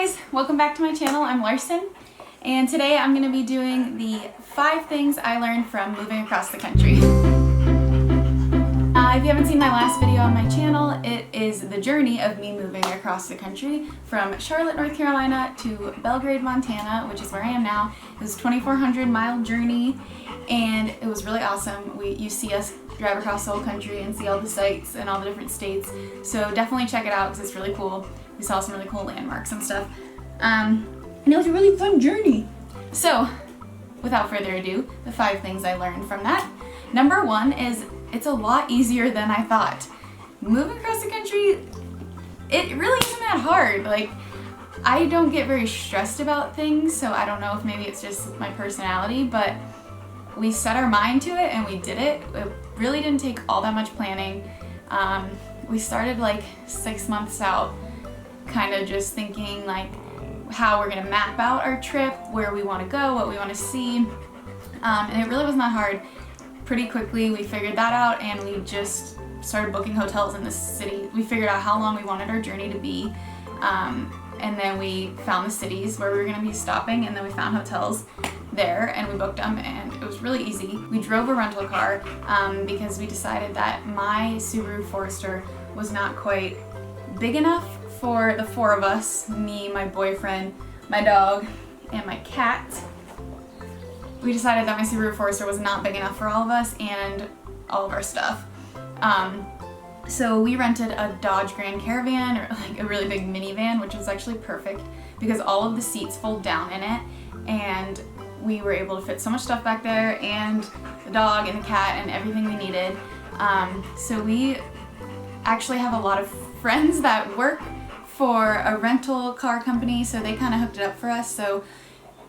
guys, welcome back to my channel. I'm Larson, and today I'm going to be doing the 5 things I learned from moving across the country. If you haven't seen my last video on my channel, it is the journey of me moving across the country from Charlotte, North Carolina to Belgrade, Montana, which is where I am now. It was a 2,400-mile journey, and it was really awesome. You see us drive across the whole country and see all the sights and all the different states, so definitely check it out because it's really cool. We saw some really cool landmarks and stuff, and it was a really fun journey. So, without further ado, the 5 things I learned from that. Number 1 is it's a lot easier than I thought. Moving across the country, it really isn't that hard. Like, I don't get very stressed about things, so I don't know if maybe it's just my personality, but we set our mind to it and we did it. It really didn't take all that much planning. We started like 6 months out, kind of just thinking like how we're gonna map out our trip, where we want to go, what we want to see, and it really was not hard. Pretty quickly we figured that out, and we just started booking hotels in the city. We figured out how long we wanted our journey to be, and then we found the cities where we were going to be stopping, and then we found hotels there and we booked them, and it was really easy. We drove a rental car because we decided that my Subaru Forester was not quite big enough for the 4 of us, me, my boyfriend, my dog, and my cat. We decided that my Subaru Forester was not big enough for all of us and all of our stuff. So we rented a Dodge Grand Caravan, or like a really big minivan, which was actually perfect because all of the seats fold down in it, and we were able to fit so much stuff back there, and the dog and the cat and everything we needed. So we actually have a lot of friends that work for a rental car company, so they kind of hooked it up for us. So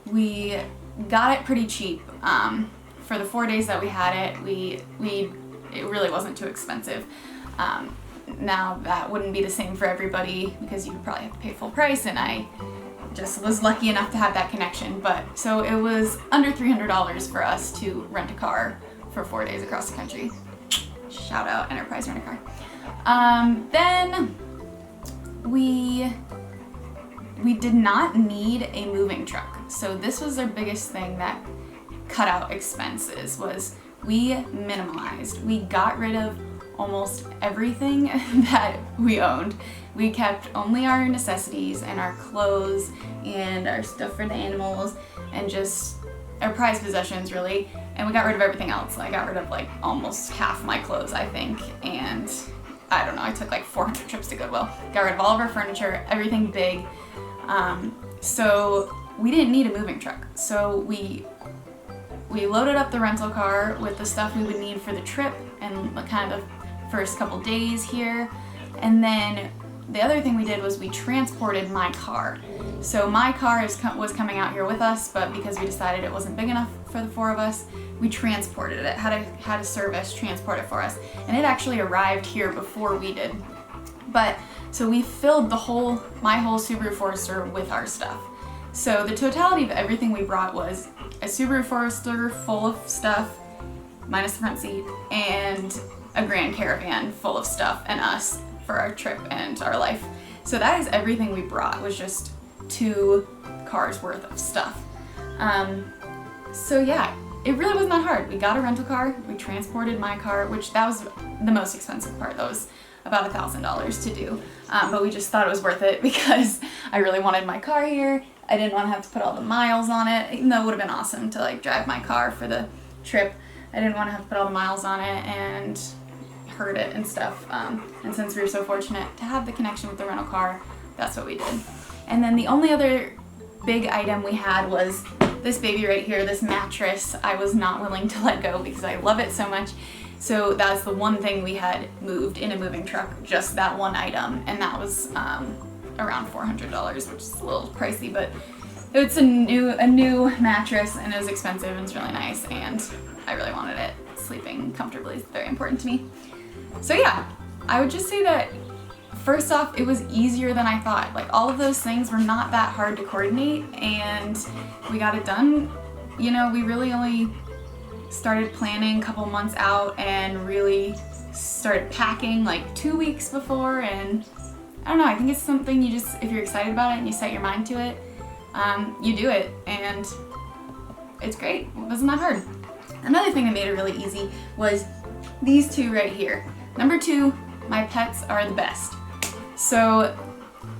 we got it pretty cheap. For the 4 days that we had it, it really wasn't too expensive. Now that wouldn't be the same for everybody because you would probably have to pay full price, and I just was lucky enough to have that connection. But so it was under $300 for us to rent a car for 4 days across the country. Shout out Enterprise Rent a Car. Then we did not need a moving truck. So this was our biggest thing that cut out expenses, was we minimalized. We got rid of almost everything that we owned. We kept only our necessities and our clothes and our stuff for the animals and just our prized possessions, really. And we got rid of everything else. I got rid of like almost half my clothes, I think, and I don't know, I took like 400 trips to Goodwill. Got rid of all of our furniture, everything big. So we didn't need a moving truck. So we loaded up the rental car with the stuff we would need for the trip and kind of the first couple days here. And then the other thing we did was we transported my car. So my car was coming out here with us, but because we decided it wasn't big enough for the 4 of us, we transported it, had a service transport it for us. And it actually arrived here before we did. But so we filled my whole Subaru Forester with our stuff. So the totality of everything we brought was a Subaru Forester full of stuff, minus the front seat, and a Grand Caravan full of stuff and us for our trip and our life. So that is everything we brought, was just 2 cars worth of stuff. So yeah, it really wasn't that hard. We got a rental car, we transported my car, which that was the most expensive part. That was about $1,000 to do, but we just thought it was worth it because I really wanted my car here. I didn't want to have to put all the miles on it, even though it would have been awesome to like drive my car for the trip. I didn't want to have to put all the miles on it and hurt it and stuff. And since we were so fortunate to have the connection with the rental car, that's what we did. And then the only other big item we had was this baby right here, this mattress. I was not willing to let go because I love it so much. So that's the one thing we had moved in a moving truck, just that one item, and that was around $400, which is a little pricey, but it's a new mattress, and it was expensive, and it's really nice, and I really wanted it. Sleeping comfortably is very important to me. So yeah, I would just say that first off, it was easier than I thought. Like, all of those things were not that hard to coordinate, and we got it done. You know, we really only started planning a couple months out and really started packing like 2 weeks before, and I don't know, I think it's something you just, if you're excited about it and you set your mind to it, you do it, and it's great. It wasn't that hard. Another thing that made it really easy was these two right here. Number 2, my pets are the best. So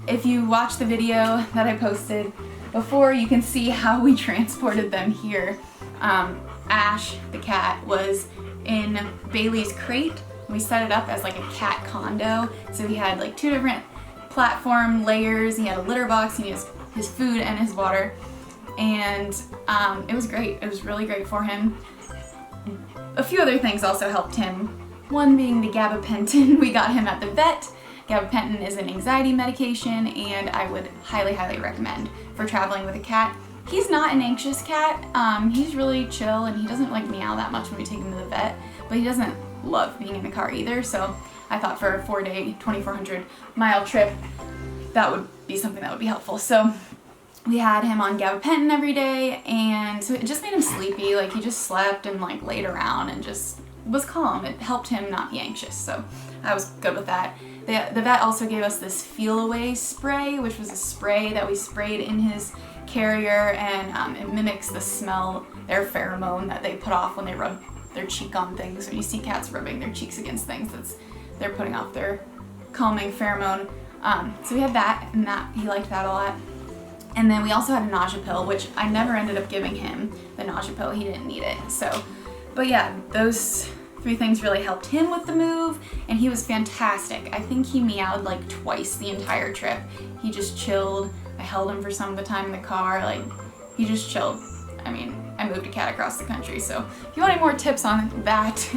if you watch the video that I posted before, you can see how we transported them here. Ash, the cat, was in Bailey's crate. We set it up as like a cat condo. So he had like 2 different platform layers. He had a litter box, and he has his food and his water. And it was great. It was really great for him. A few other things also helped him. One being the gabapentin. We got him at the vet. Gabapentin is an anxiety medication, and I would highly, highly recommend for traveling with a cat. He's not an anxious cat. He's really chill, and he doesn't like meow that much when we take him to the vet, but he doesn't love being in the car either. So I thought for a 4-day, 2,400 mile trip, that would be something that would be helpful. So we had him on gabapentin every day, and so it just made him sleepy. Like, he just slept and like laid around and just was calm. It helped him not be anxious, so I was good with that. The vet also gave us this Feel Away spray, which was a spray that we sprayed in his carrier, and it mimics the smell, their pheromone that they put off when they rub their cheek on things. When you see cats rubbing their cheeks against things, they're putting off their calming pheromone. So we had that, and he liked that a lot. And then we also had a nausea pill, which I never ended up giving him the nausea pill. He didn't need it. So, but yeah, those 3 things really helped him with the move, and he was fantastic. I think he meowed like twice the entire trip. He just chilled. I held him for some of the time in the car. Like, he just chilled. I mean, I moved a cat across the country, so if you want any more tips on that,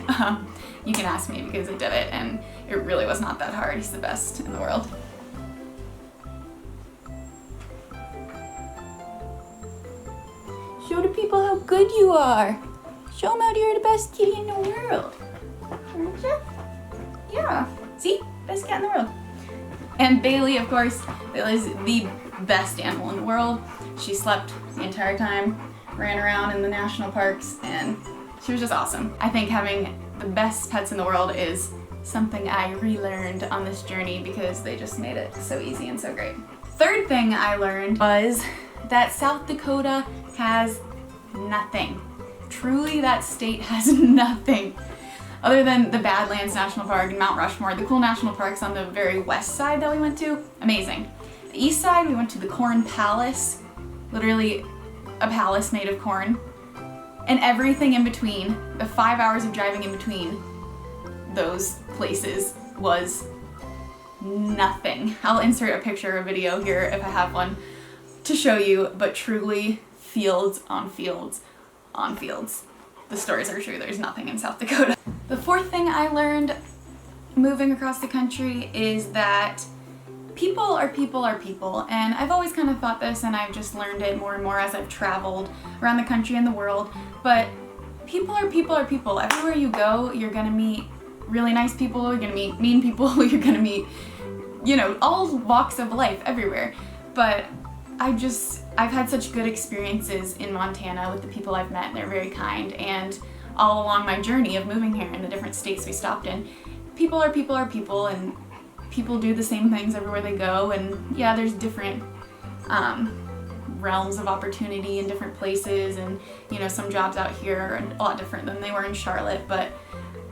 you can ask me, because I did it, and it really was not that hard. He's the best in the world. Show the people how good you are. Show them how you're the best kitty in the world. Aren't you? Yeah. See? Best cat in the world. And Bailey, of course, Bailey's the best animal in the world. She slept the entire time, ran around in the national parks, and she was just awesome. I think having the best pets in the world is something I relearned on this journey, because they just made it so easy and so great. Third thing I learned was that South Dakota has nothing. Truly, that state has nothing. Other than the Badlands National Park and Mount Rushmore, the cool national parks on the very west side that we went to, amazing. The east side, we went to the Corn Palace, literally a palace made of corn, and everything in between, the 5 hours of driving in between those places was nothing. I'll insert a picture or video here if I have one to show you, but truly fields on fields on fields. The stories are true, there's nothing in South Dakota. The 4th thing I learned moving across the country is that people are people are people, and I've always kind of thought this, and I've just learned it more and more as I've traveled around the country and the world, but people are people are people. Everywhere you go, you're gonna meet really nice people, you're gonna meet mean people, you're gonna meet, you know, all walks of life everywhere. But I've had such good experiences in Montana with the people I've met, and they're very kind, and all along my journey of moving here in the different states we stopped in, people are people are people, and people do the same things everywhere they go, and yeah, there's different realms of opportunity in different places, and you know, some jobs out here are a lot different than they were in Charlotte, but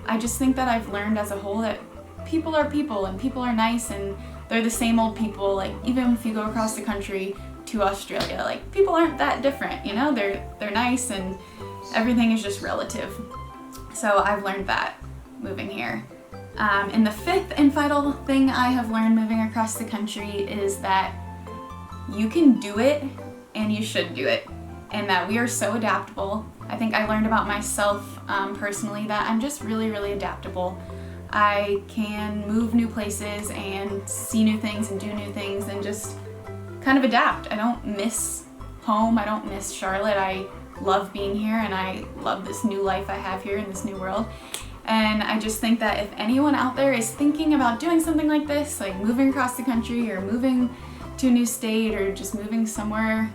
I just think that I've learned as a whole that people are people, and people are nice, and they're the same old people. Like, even if you go across the country to Australia, like, people aren't that different, you know, they're nice, and everything is just relative. So I've learned that moving here. And the 5th and final thing I have learned moving across the country is that you can do it, and you should do it, and that we are so adaptable. I think I learned about myself personally that I'm just really, really adaptable. I can move new places and see new things and do new things and just kind of adapt. I don't miss home. I don't miss Charlotte. I love being here, and I love this new life I have here in this new world. And I just think that if anyone out there is thinking about doing something like this, like moving across the country or moving to a new state or just moving somewhere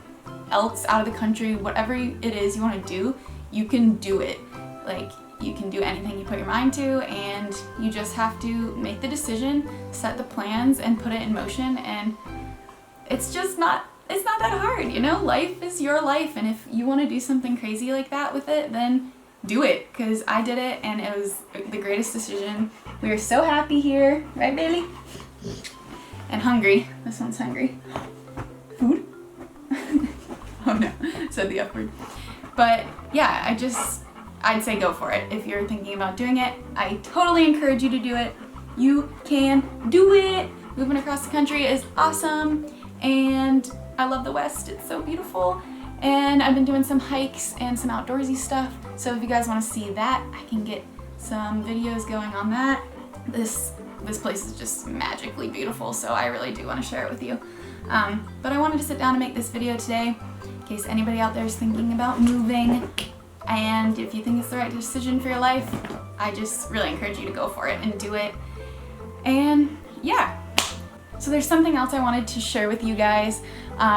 else out of the country, whatever it is you want to do, you can do it. Like, you can do anything you put your mind to, and you just have to make the decision, set the plans, and put it in motion. And it's not that hard, you know? Life is your life, and if you want to do something crazy like that with it, then do it, because I did it and it was the greatest decision. We are so happy here, right, Bailey? And hungry. This one's hungry. Food? Oh no, said the F word. But yeah, I'd say go for it. If you're thinking about doing it, I totally encourage you to do it. You can do it. Moving across the country is awesome, and I love the West. It's so beautiful. And I've been doing some hikes and some outdoorsy stuff. So if you guys want to see that, I can get some videos going on that. This place is just magically beautiful, so I really do want to share it with you. But I wanted to sit down and make this video today in case anybody out there is thinking about moving. And if you think it's the right decision for your life, I just really encourage you to go for it and do it. And yeah. So there's something else I wanted to share with you guys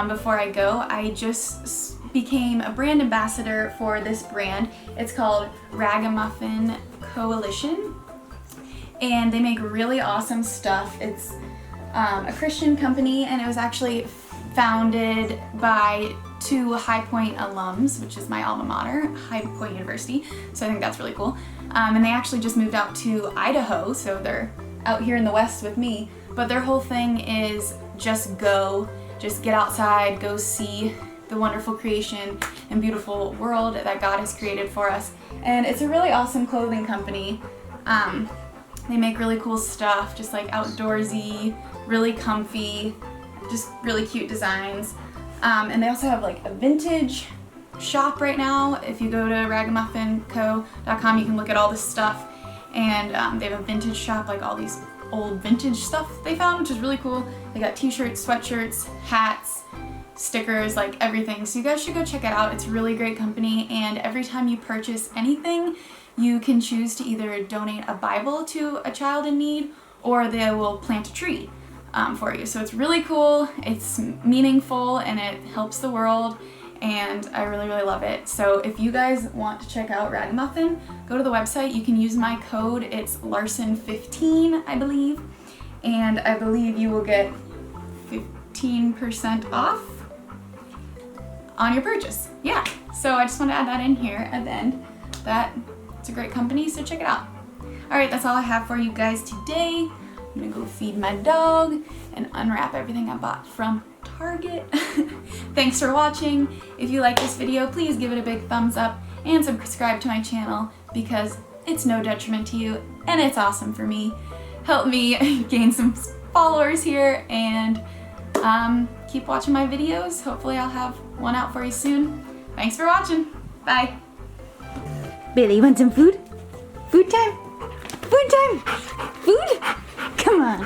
before I go. I just became a brand ambassador for this brand. It's called Ragamuffin Coalition, and they make really awesome stuff. It's a Christian company, and it was actually founded by 2 High Point alums, which is my alma mater, High Point University. So I think that's really cool. And they actually just moved out to Idaho, so they're out here in the West with me. But their whole thing is just get outside, go see the wonderful creation and beautiful world that God has created for us. And it's a really awesome clothing company. They make really cool stuff, just like outdoorsy, really comfy, just really cute designs. And they also have like a vintage shop right now. If you go to ragamuffinco.com, you can look at all this stuff. And they have a vintage shop, like all these old vintage stuff they found, which is really cool. They got t-shirts, sweatshirts, hats, stickers, like everything. So you guys should go check it out. It's a really great company, and every time you purchase anything, you can choose to either donate a Bible to a child in need, or they will plant a tree for you. So it's really cool, it's meaningful, and it helps the world, and I really, really love it. So if you guys want to check out Ragamuffin, go to the website. You can use my code. It's Larson15, I believe, and I believe you will get 15% off on your purchase. Yeah, so I just want to add that in here, and then it's a great company, so check it out. All right, that's all I have for you guys today. I'm gonna go feed my dog and unwrap everything I bought from Target. Thanks for watching. If you like this video, please give it a big thumbs up and subscribe to my channel, because it's no detriment to you and it's awesome for me. Help me gain some followers here, and keep watching my videos. Hopefully I'll have one out for you soon. Thanks for watching. Bye. Bailey, you want some food? Food time? Food time! Food? Come on.